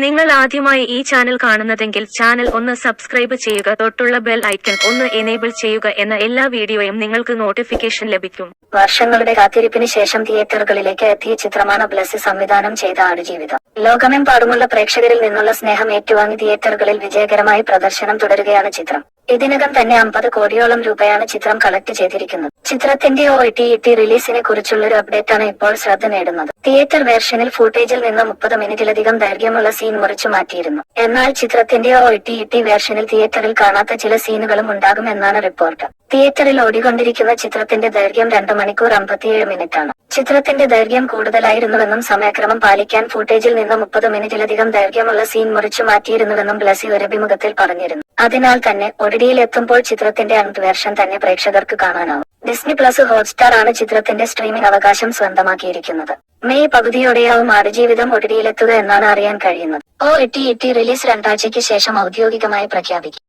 നിങ്ങൾ ആദ്യമായി ഈ ചാനൽ കാണുന്നതെങ്കിൽ ചാനൽ ഒന്ന് സബ്സ്ക്രൈബ് ചെയ്യുക, തൊട്ടുള്ള ബെൽ ഐക്കൺ ഒന്ന് എനേബിൾ ചെയ്യുക. എന്ന എല്ലാ വീഡിയോയും നിങ്ങൾക്ക് നോട്ടിഫിക്കേഷൻ ലഭിക്കും. വർഷങ്ങളുടെ കാത്തിരിപ്പിന് ശേഷം തിയേറ്ററുകളിലേക്ക് എത്തിയ ചിത്രമാണ് ബ്ലസ്സി സംവിധാനം ചെയ്ത ആടുജീവിതം. ലോകമെമ്പാടുമുള്ള പ്രേക്ഷകരിൽ നിന്നുള്ള സ്നേഹം ഏറ്റുവാങ്ങി തിയേറ്ററുകളിൽ വിജയകരമായി പ്രദർശനം തുടരുകയാണ് ചിത്രം. ഇതിനകം തന്നെ 50 കോടിയോളം രൂപയാണ് ചിത്രം കളക്ട് ചെയ്തിരിക്കുന്നത്. ചിത്രത്തിന്റെ OTT റിലീസിനെ കുറിച്ചുള്ളൊരു അപ്ഡേറ്റാണ് ഇപ്പോൾ ശ്രദ്ധ നേടുന്നത്. തിയേറ്റർ വേർഷനിൽ ഫൂട്ടേജിൽ നിന്ന് 30 മിനിറ്റിലധികം ദൈർഘ്യമുള്ള സീൻ മുറിച്ചു മാറ്റിയിരുന്നു. എന്നാൽ ചിത്രത്തിന്റെ OTT വേർഷനിൽ തിയേറ്ററിൽ കാണാത്ത ചില സീനുകളും ഉണ്ടാകുമെന്നാണ് റിപ്പോർട്ട്. തിയേറ്ററിൽ ഓടിക്കൊണ്ടിരിക്കുന്ന ചിത്രത്തിന്റെ ദൈർഘ്യം 2 മണിക്കൂർ 57 മിനിറ്റാണ്. ചിത്രത്തിന്റെ ദൈർഘ്യം കൂടുതലായിരുന്നുവെന്നും സമയക്രമം പാലിക്കാൻ ഫൂട്ടേജിൽ നിന്ന് 30 മിനിറ്റിലധികം ദൈർഘ്യമുള്ള സീൻ മുറിച്ചു മാറ്റിയിരുന്നുവെന്നും ബ്ലസ്സി ഒരു അഭിമുഖത്തിൽ പറഞ്ഞിരുന്നു. അതിനാൽ തന്നെ OTTയിൽ എത്തുമ്പോൾ ചിത്രത്തിന്റെ അൺഡ് വേർഷൻ തന്നെ പ്രേക്ഷകർക്ക് കാണാനാവും. ഡിസ്നി പ്ലസ് ഹോട്ട്സ്റ്റാർ ആണ് ചിത്രത്തിന്റെ സ്ട്രീമിംഗ് അവകാശം സ്വന്തമാക്കിയിരിക്കുന്നത്. മെയ് പകുതിയോടെയാവും ആടുജീവിതം OTTയിലെത്തുക എന്നാണ് അറിയാൻ കഴിയുന്നത്. OTT റിലീസ് 2 ആഴ്ചയ്ക്ക് ശേഷം ഔദ്യോഗികമായി പ്രഖ്യാപിക്കും.